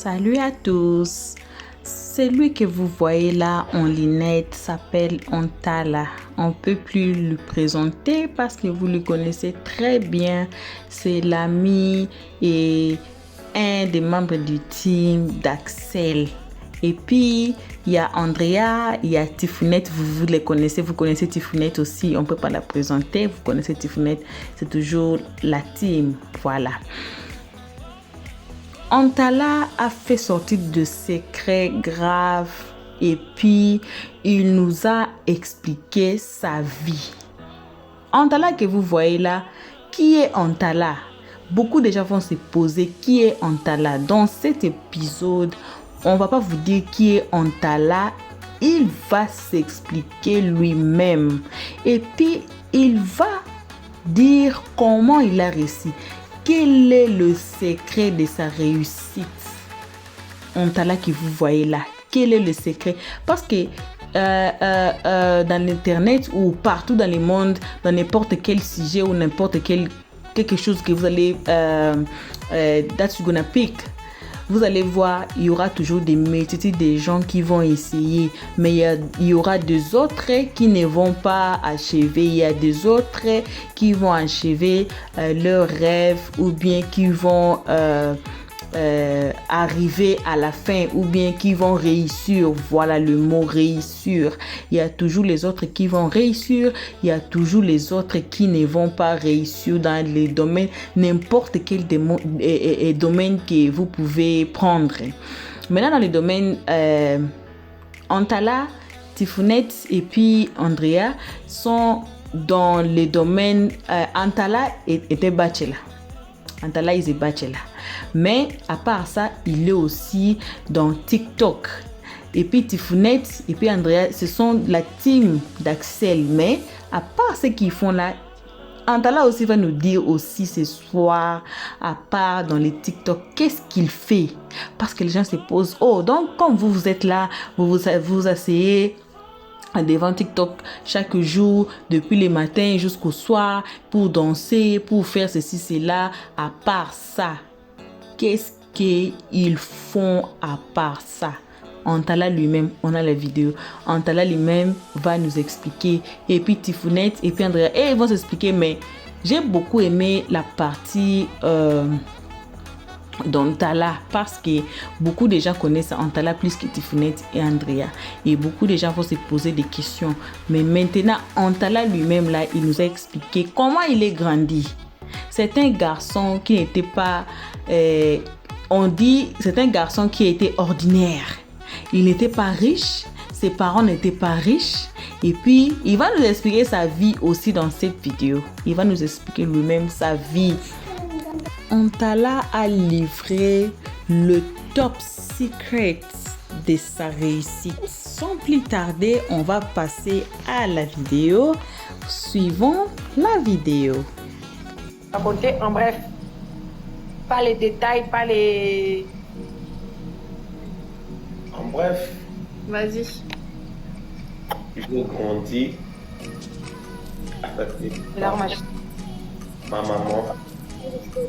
Salut à tous. Celui que vous voyez là en lunette s'appelle Antala. On ne peut plus le présenter parce que vous le connaissez très bien. C'est l'ami et un des membres du team d'Axel. Et puis, il y a Andrea, il y a Tifounette, vous les connaissez, vous connaissez Tifounette aussi, on ne peut pas la présenter, vous connaissez Tifounette, c'est toujours la team, voilà. Antala a fait sortir de secrets graves et puis il nous a expliqué sa vie. Antala que vous voyez là, qui est Antala? Beaucoup de gens vont se poser qui est Antala. Dans cet épisode, on ne va pas vous dire qui est Antala. Il va s'expliquer lui-même. Et puis, il va dire comment il a réussi. Quel est le secret de sa réussite? Antala que vous voyez là. Quel est le secret? Parce que dans l'internet ou partout dans le monde, dans n'importe quel sujet ou n'importe quel quelque chose que vous allez that you're gonna pick, vous allez voir, il y aura toujours des multitudes de gens qui vont essayer, mais il y aura des autres qui ne vont pas achever, il y a des autres qui vont achever leurs rêves ou bien qui vont arriver à la fin ou bien qui vont réussir. Voilà le mot réussir. Il y a toujours les autres qui vont réussir, il y a toujours les autres qui ne vont pas réussir dans les domaines, n'importe quel domaine que vous pouvez prendre. Maintenant dans les domaines Antala, Tifounette et puis Andrea sont dans les domaines Antala était bachelor. Antala is a bachelor. Mais à part ça, il est aussi dans TikTok. Et puis Tifounette et puis Andrea, ce sont la team d'Axel. Mais à part ce qu'ils font là, Antala aussi va nous dire aussi ce soir, à part dans les TikTok, qu'est-ce qu'il fait? Parce que les gens se posent, oh, donc comme vous êtes là, vous asseyez devant TikTok chaque jour, depuis le matin jusqu'au soir, pour danser, pour faire ceci, cela. À part ça, qu'est-ce qu'ils font à part ça? Antala lui-même, on a la vidéo. Antala lui-même va nous expliquer. Et puis Tifounette et puis Andrea, ils vont s'expliquer. Mais j'ai beaucoup aimé la partie d'Antala parce que beaucoup de gens connaissent Antala plus que Tifounette et Andrea. Et beaucoup de gens vont se poser des questions. Mais maintenant, Antala lui-même, là, il nous a expliqué comment il est grandi. C'est un garçon qui n'était pas... on dit, c'est un garçon qui était ordinaire. Il n'était pas riche. Ses parents n'étaient pas riches. Et puis, il va nous expliquer sa vie aussi dans cette vidéo. Il va nous expliquer lui-même sa vie. Antala a livré le top secret de sa réussite. Sans plus tarder, on va passer à la vidéo. Suivons la vidéo. Raconter en bref, pas les détails, pas les... En bref, Vas-y. j'ai grandi avec ma maman,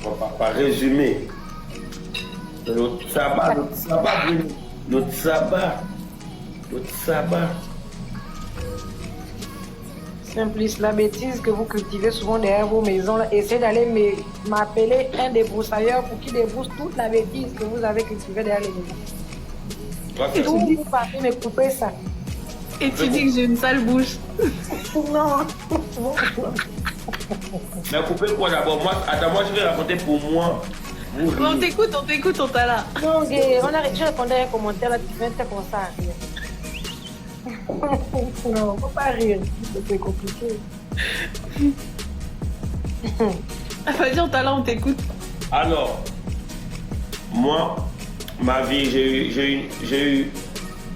mon papa. Résumé, notre sabbat. Simplice, la bêtise que vous cultivez souvent derrière vos maisons, là, essayez d'aller m'appeler un débroussailleur pour qu'il débrousse toute la bêtise que vous avez cultivée derrière les maisons. Et vous partez me couper ça. Et tu dis que j'ai une sale bouche. Non. Mais couper quoi d'abord? Moi je vais raconter pour moi. On t'écoute, on t'a là. Non, je répondais à un commentaire là, tu viens de faire comme ça. Non, faut pas rire, c'est compliqué. Vas-y, on t'a là, on t'écoute. Alors, moi, ma vie, j'ai eu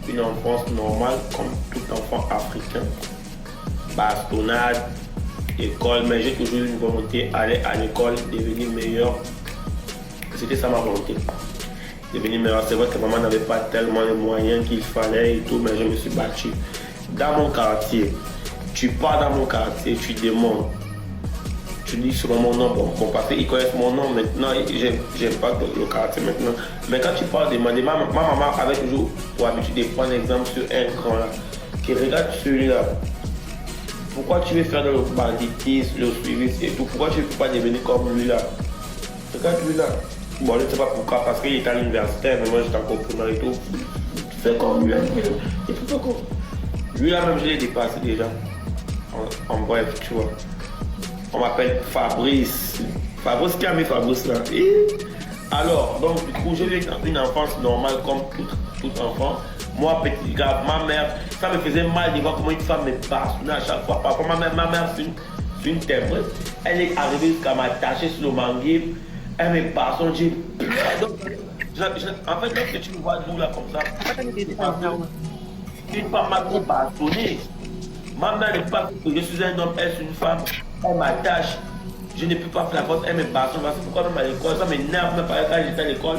une enfance normale comme tout enfant africain. Bastonnade, école, mais j'ai toujours eu une volonté d'aller à l'école, devenir meilleur. C'était ça ma volonté. Devenir meilleur. C'est vrai que maman n'avait pas tellement les moyens qu'il fallait et tout, mais je me suis battu. Dans mon quartier, tu pars dans mon quartier, tu demandes tu dis souvent mon nom, bon parce qu'ils connaissent mon nom maintenant, j'aime pas le caractère maintenant. Mais quand tu parles de ma maman avait toujours pour habitude de prendre exemple sur un grand là, qui regarde celui-là. Pourquoi tu veux faire le banditisme, le suivisme et tout? Pourquoi tu ne peux pas devenir comme lui là? Regarde lui là. Bon, je ne sais pas pourquoi, parce qu'il est à l'université, mais moi j'étais encore primaire et tout. Fais comme lui, il peut pas comme. Lui là même je l'ai dépassé déjà. En bref, tu vois. On m'appelle Fabrice. Fabrice qui a mis Fabrice là. Et alors, donc du coup, j'ai eu une enfance normale comme tout enfant. Moi, petit gars, ma mère, ça me faisait mal de voir comment une femme me bastonnait à chaque fois. Parfois, ma mère c'est une témoin. Elle est arrivée jusqu'à m'attacher sur le manguier. Elle me bastonne, j'ai pleuré. En fait, lorsque tu me vois nous là comme ça, une femme m'a trop bastonné. Ma mère n'est pas que je suis un homme, elle est une femme. Elle m'attache. Je ne peux pas faire la faute, elle me bastonne. C'est pourquoi même à l'école, ça m'énerve même quand j'étais à l'école.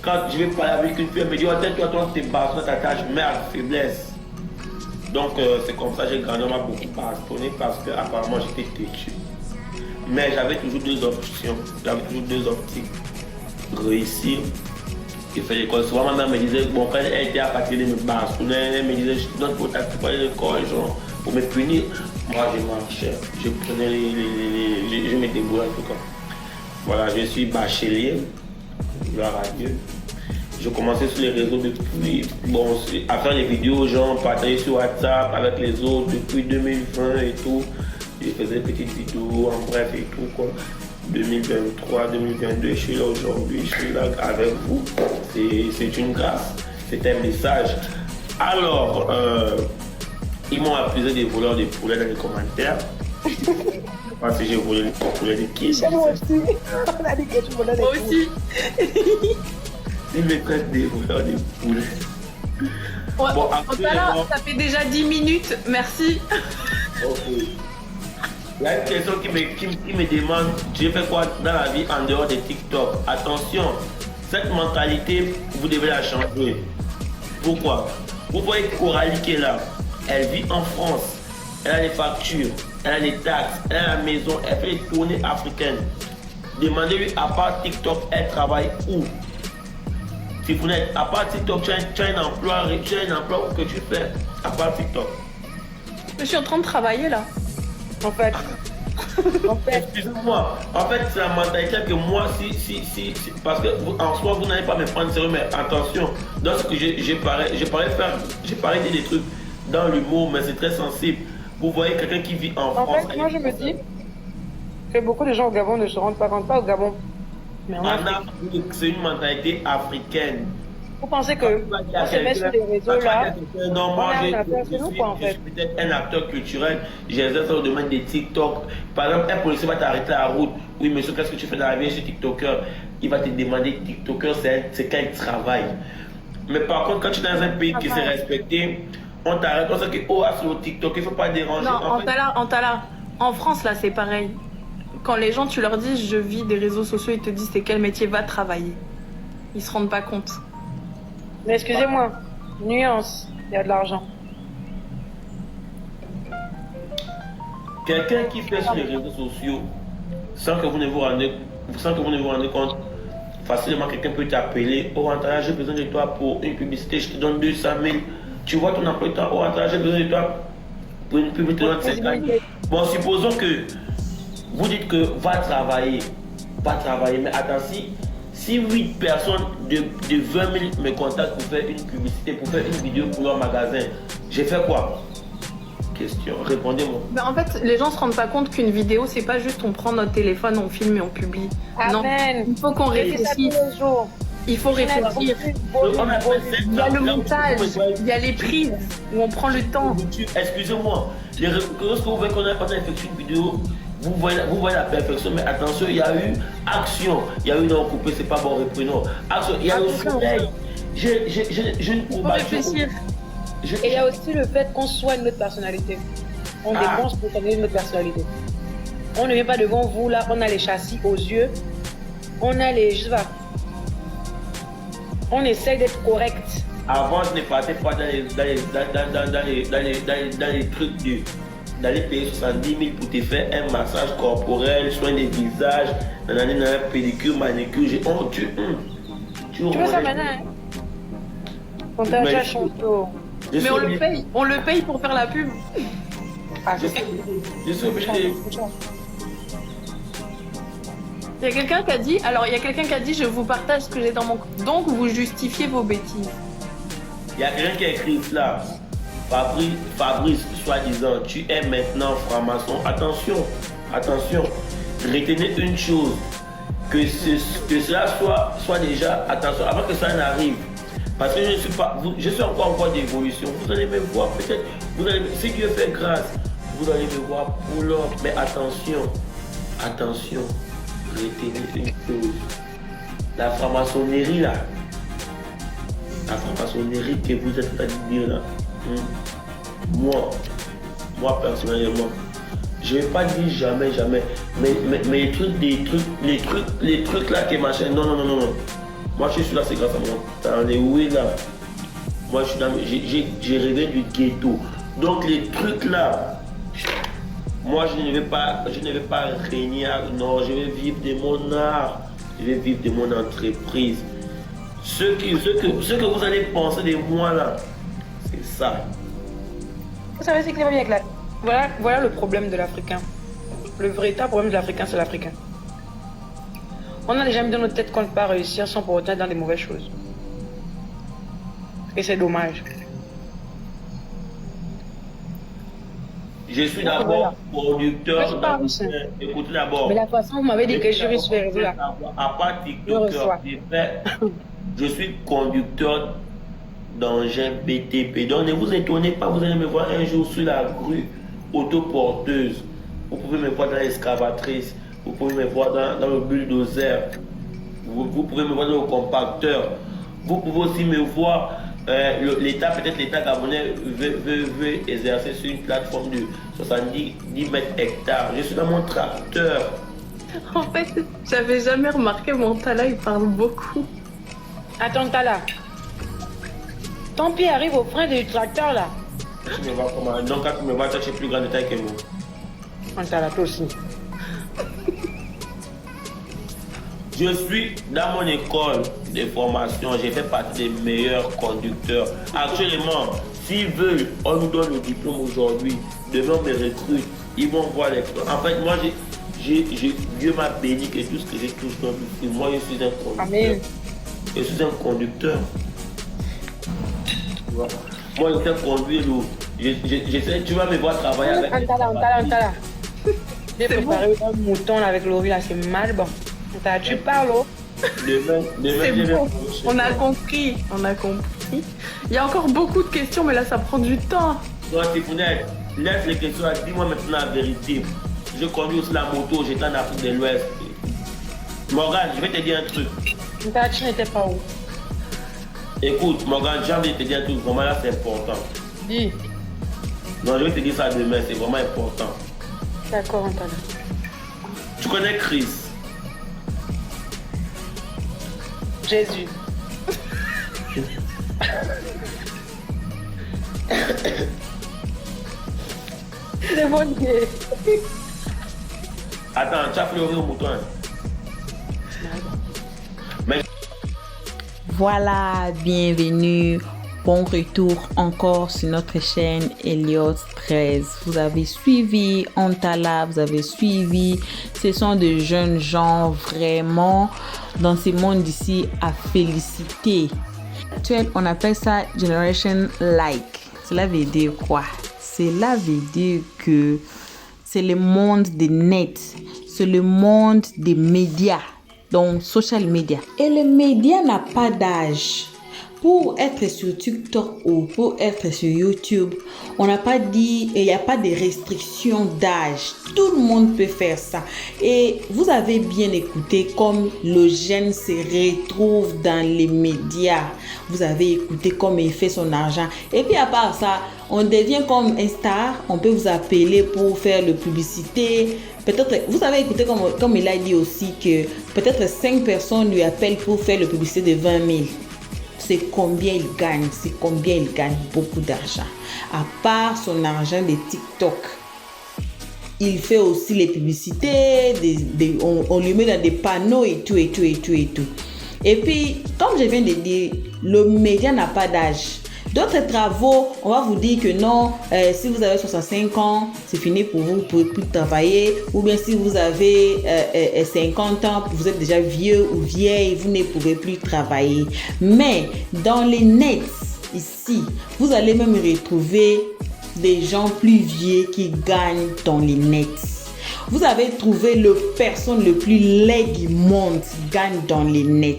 Quand je vais parler avec une fille, elle me dit, oh, toi, t'es bastonné, t'attaches, merde, faiblesse. Donc, c'est comme ça que j'ai grandi, on m'a beaucoup bastonné parce qu'apparemment, j'étais têtu. Mais j'avais toujours deux options, j'avais toujours deux optiques. Réussir et faire l'école. Souvent, ma mère me disait, bon, quand elle était à partir de me bastonner, elle me disait, je te donne pour t'accompagner à l'école, genre, pour me punir. Moi, je marchais, je prenais je me débrouillais en tout cas. Voilà, je suis bachelier. Gloire à Dieu. Je commençais sur les réseaux depuis, bon, à faire des vidéos, genre partager sur WhatsApp avec les autres depuis 2020 et tout. Je faisais des petites vidéos, en bref et tout quoi. 2023, 2022, je suis là aujourd'hui, je suis là avec vous. C'est une grâce, c'est un message. Alors, ils m'ont accusé des voleurs de poulets dans les commentaires. Parce que j'ai volé les poulets de qui? Moi aussi. On a dit que tu volais les Moi aussi. Ils me traitent des voleurs de poulets. Ouais, Bon, là, ça fait déjà 10 minutes, merci. Ok. Il y a une question qui me demande, j'ai fait quoi dans la vie en dehors de TikTok? Attention, cette mentalité, vous devez la changer. Pourquoi? Vous voyez Coralie qui est là, elle vit en France, elle a des factures, elle a des taxes, elle a la maison, elle fait des tournées africaines. Demandez-lui à part TikTok, elle travaille où? Si vous n'êtes à part TikTok, tu as un emploi que tu fais à part TikTok. Je suis en train de travailler là. En fait. Excusez-moi, en fait c'est la mentalité que moi parce que en soi vous n'allez pas me prendre sérieux, mais attention, dans ce que j'ai parlé des trucs dans l'humour, mais c'est très sensible. Vous voyez quelqu'un qui vit en France. En fait, moi je me dis que beaucoup de gens au Gabon ne se rendent pas compte, pas au Gabon. Mais en Afrique, c'est une mentalité africaine. Vous pensez que on se met sur les réseaux là, non, moi je suis peut-être un acteur culturel, j'exerce dans le domaine des TikTok. Par exemple, un policier va t'arrêter à la route. Oui, monsieur, qu'est-ce que tu fais dans la vie chez TikToker? Il va te demander TikToker, c'est quel travail. Mais par contre, quand tu es dans un pays qui s'est respecté, on t'arrête, on sait que oh, sur le TikTok, il ne faut pas déranger. Non, en France là, c'est pareil. Quand les gens, tu leur dis je vis des réseaux sociaux, ils te disent c'est quel métier, va travailler. Ils se rendent pas compte. Mais excusez-moi, nuance, il y a de l'argent. Quelqu'un qui fait sur les réseaux sociaux, sans que vous ne vous rendez compte, facilement quelqu'un peut t'appeler, oh Antara, j'ai besoin de toi pour une publicité, je te donne 200 000. Tu vois ton emploi de temps, oh Antara, j'ai besoin de toi pour une publicité, je te donne 50 000. Bon, supposons que vous dites que va travailler, mais attends, si 8 personnes de 20 000 me contactent pour faire une publicité, pour faire une vidéo pour leur magasin, j'ai fait quoi? Question, répondez-moi. Ben en fait, les gens se rendent pas compte qu'une vidéo, c'est pas juste on prend notre téléphone, on filme et on publie. Amen. Non, il faut qu'on réfléchisse. Il faut réfléchir. Il y a le montage, il y a les prises où on prend le temps. Excusez-moi, lorsque vous voyez qu'on a effectué une vidéo, vous voyez la perfection, mais attention, il y a eu action. Il y a eu non coupé, c'est pas bon, reprenons. Action, il y a eu soleil. Je ne peux pas réfléchir. Et il y a aussi le fait qu'on soigne notre personnalité. On dépense pour soigner notre personnalité. On ne vient pas devant vous là, on a les châssis aux yeux, on a les. Je sais pas. On essaie d'être correct. Avant, je ne partais pas dans les trucs d'aller payer 70 000 pour te faire un massage corporel, soin des visages, un pédicure, manicure. Tu veux ça maintenant, hein? On t'a déjà chanté. Mais on le paye pour faire la pub. Ah, je suis obligé. Il y a quelqu'un qui a dit, je vous partage ce que j'ai dans mon... Donc, vous justifiez vos bêtises. Il y a quelqu'un qui a écrit cela. Fabrice, soi-disant, tu es maintenant franc-maçon. Attention. Retenez une chose. Que cela soit déjà... Attention, avant que ça n'arrive. Parce que je suis encore en voie d'évolution. Vous allez me voir peut-être... Si Dieu fait grâce, vous allez me voir pour l'autre. Mais attention. Retenez une chose. La franc-maçonnerie là. La franc-maçonnerie que vous êtes en train de dire là. Moi personnellement, je vais pas dire jamais, mais les trucs là qui machin, non. Moi je suis là, c'est grâce à mon talent. Où est là? Moi je suis là, j'ai rêvé du ghetto. Donc les trucs là, moi je ne vais pas régner, non, je vais vivre de mon art, je vais vivre de mon entreprise. Ce que vous allez penser de moi là, c'est ça. Vous savez, c'est que bien avec voilà le problème de l'Africain. Le véritable problème de l'Africain, c'est l'Africain. On n'a jamais dans notre tête qu'on ne peut pas réussir sans pour autant être dans des mauvaises choses. Et c'est dommage. Je suis d'abord producteur. Écoutez d'abord. Mais la façon vous m'avez dit que je suis réseau là. À part TikToker, je suis conducteur d'engin BTP. Donc ne vous étonnez pas, vous allez me voir un jour sur la grue autoporteuse. Vous pouvez me voir dans l'excavatrice. Vous pouvez me voir dans le bulldozer. Vous pouvez me voir dans le compacteur. Vous pouvez aussi me voir. L'État gabonais veut exercer sur une plateforme de 70 mètres hectares. Je suis dans mon tracteur. En fait, j'avais jamais remarqué mon Tala, il parle beaucoup. Attends, Tala. Ton pied arrive au frein du tracteur là. Tu me vois comment? Donc quand tu me vois, tu es plus grand de taille que moi. On Tala, toi aussi. Je suis dans mon école de formation, j'ai fait partie des meilleurs conducteurs. Actuellement, s'ils veulent, on nous donne le diplôme aujourd'hui. Demain, on me recrute, ils vont voir l'expérience. En fait, moi, Dieu m'a béni que tout ce que j'ai touché dans le film, moi, je suis un conducteur. Amen. Je suis un conducteur. Moi, je sais conduire l'eau. Tu vas me voir travailler avec... Antala. J'ai préparé un mouton avec l'eau là, c'est mal bon. Tu parles, oh? Demain, bon. On a compris. Il y a encore beaucoup de questions, mais là, ça prend du temps. Non, Tifounette, laisse les questions, dis-moi maintenant la vérité. Je conduis aussi la moto, j'étais en Afrique de l'Ouest. Morgane, je vais te dire un truc. Tu n'étais pas où? Écoute, Morgane, j'ai envie de te dire un truc, vraiment là, c'est important. Dis. Non, je vais te dire ça demain, c'est vraiment important. D'accord, Antala. Tu connais Chris? Jésus. C'est bon Dieu. Attends, tu as fleuri au mouton. Mais... Voilà, bienvenue. Bon retour encore sur notre chaîne Elliot 13. Vous avez suivi Antala, vous avez suivi. Ce sont de jeunes gens vraiment dans ce monde ici à féliciter. Actuellement, on appelle ça Generation Like. Cela veut dire quoi? Cela veut dire que c'est le monde des net, c'est le monde des médias, donc social media. Et le média n'a pas d'âge. Pour être sur TikTok ou pour être sur YouTube, on n'a pas dit, il n'y a pas de restrictions d'âge. Tout le monde peut faire ça. Et vous avez bien écouté comme le jeune se retrouve dans les médias. Vous avez écouté comme il fait son argent. Et puis à part ça, on devient comme un star. On peut vous appeler pour faire la publicité. Peut-être, vous avez écouté comme il a dit aussi que peut-être 5 personnes lui appellent pour faire la publicité de 20 000. C'est combien il gagne, beaucoup d'argent. À part son argent de TikTok, il fait aussi les publicités, on lui met dans des panneaux et tout. Et puis, comme je viens de dire, le média n'a pas d'âge. D'autres travaux, on va vous dire que non, si vous avez 65 ans, c'est fini pour vous, vous ne pouvez plus travailler. Ou bien si vous avez 50 ans, vous êtes déjà vieux ou vieille, vous ne pouvez plus travailler. Mais dans les nets, ici, vous allez même retrouver des gens plus vieux qui gagnent dans les nets. Vous avez trouvé le personne le plus laid du monde gagne dans les nets.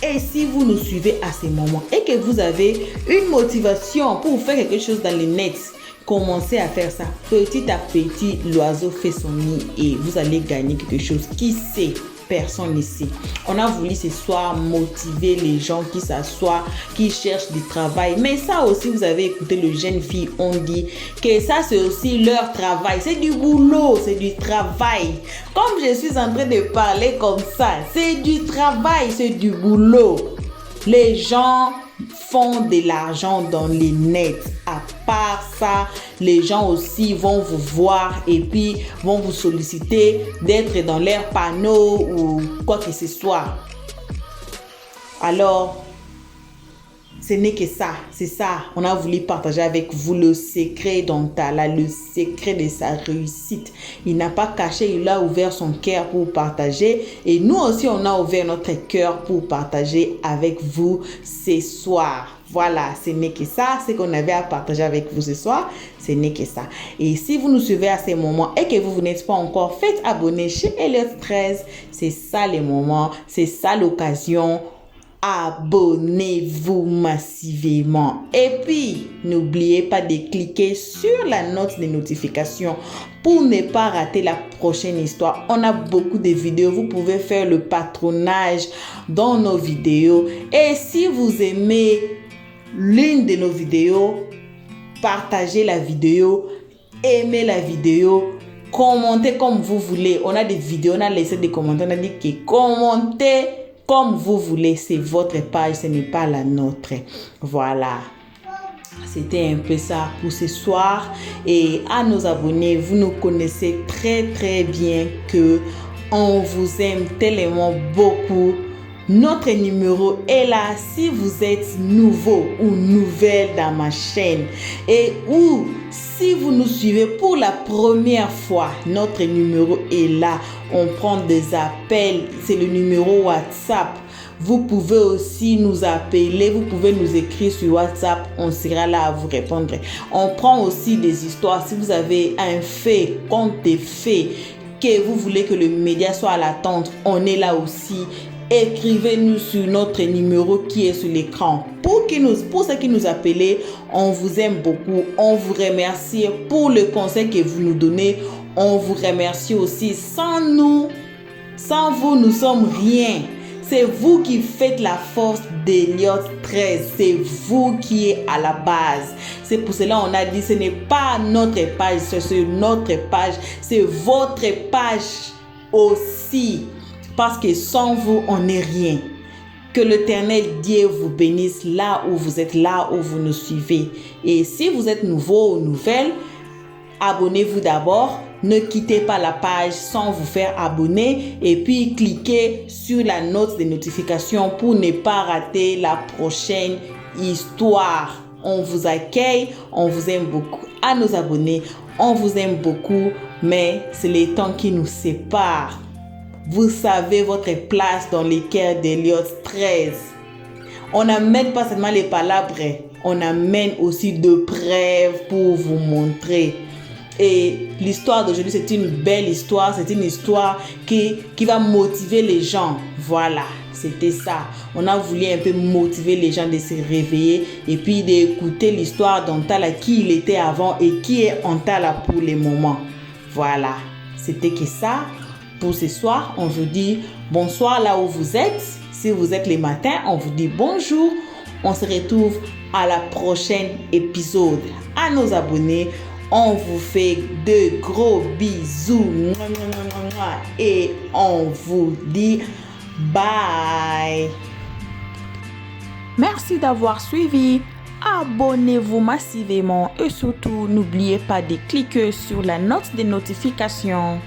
Et si vous nous suivez à ces moments et que vous avez une motivation pour faire quelque chose dans les nets, commencez à faire ça. Petit à petit, l'oiseau fait son nid et vous allez gagner quelque chose. Qui sait? Personne ici. On a voulu ce soir motiver les gens qui s'assoient, qui cherchent du travail. Mais ça aussi, vous avez écouté le jeune fille, on dit que ça c'est aussi leur travail. C'est du boulot, c'est du travail. Comme je suis en train de parler comme ça, c'est du travail, c'est du boulot. Les gens font de l'argent dans les nets. À part ça, les gens aussi vont vous voir et puis vont vous solliciter d'être dans leurs panneaux ou quoi que ce soit. Alors, ce n'est que ça, c'est ça. On a voulu partager avec vous le secret d'Antala, le secret de sa réussite. Il n'a pas caché, il a ouvert son cœur pour partager. Et nous aussi, on a ouvert notre cœur pour partager avec vous ce soir. Voilà, ce n'est que ça, ce qu'on avait à partager avec vous ce soir, ce n'est que ça. Et si vous nous suivez à ces moments et que vous n'êtes pas encore, faites abonner chez Elliot 13. C'est ça les moments, c'est ça l'occasion. Abonnez-vous massivement. Et puis, n'oubliez pas de cliquer sur la note de notification pour ne pas rater la prochaine histoire. On a beaucoup de vidéos. Vous pouvez faire le patronage dans nos vidéos. Et si vous aimez l'une de nos vidéos, partagez la vidéo, aimez la vidéo, commentez comme vous voulez. On a des vidéos, on a laissé des commentaires, on a dit que commentez comme vous voulez, c'est votre page, ce n'est pas la nôtre. Voilà. C'était un peu ça pour ce soir. Et à nos abonnés, vous nous connaissez très très bien que on vous aime tellement beaucoup. Notre numéro est là si vous êtes nouveau ou nouvelle dans ma chaîne. Et ou si vous nous suivez pour la première fois, notre numéro est là. On prend des appels, c'est le numéro WhatsApp. Vous pouvez aussi nous appeler, vous pouvez nous écrire sur WhatsApp, on sera là à vous répondre. On prend aussi des histoires. Si vous avez un fait, compte des faits, que vous voulez que le média soit à l'attente, on est là aussi. Écrivez-nous sur notre numéro qui est sur l'écran. Pour ceux qui nous appellent, on vous aime beaucoup. On vous remercie pour le conseil que vous nous donnez. On vous remercie aussi. Sans vous, nous sommes rien. C'est vous qui faites la force d'Elliot 13. C'est vous qui êtes à la base. C'est pour cela qu'on a dit ce n'est pas notre page, c'est notre page. C'est votre page aussi. Parce que sans vous, on n'est rien. Que l'Éternel Dieu vous bénisse là où vous êtes, là où vous nous suivez. Et si vous êtes nouveau ou nouvelle, abonnez-vous d'abord. Ne quittez pas la page sans vous faire abonner. Et puis, cliquez sur la note de notification pour ne pas rater la prochaine histoire. On vous accueille, on vous aime beaucoup. À nos abonnés, on vous aime beaucoup, mais c'est les temps qui nous séparent. Vous savez votre place dans les cœurs d'Elliot 13. On n'amène pas seulement les palabres, on amène aussi de preuves pour vous montrer. Et l'histoire d'aujourd'hui, c'est une belle histoire, c'est une histoire qui va motiver les gens. Voilà, c'était ça. On a voulu un peu motiver les gens de se réveiller et puis d'écouter l'histoire d'Antala, qui il était avant et qui est Antala pour le moment. Voilà, c'était que ça. Pour ce soir, on vous dit bonsoir là où vous êtes. Si vous êtes les matins, on vous dit bonjour. On se retrouve à la prochaine épisode. À nos abonnés, on vous fait de gros bisous. Et on vous dit bye. Merci d'avoir suivi. abonnez-vous massivement et surtout n'oubliez pas de cliquer sur la note de notification.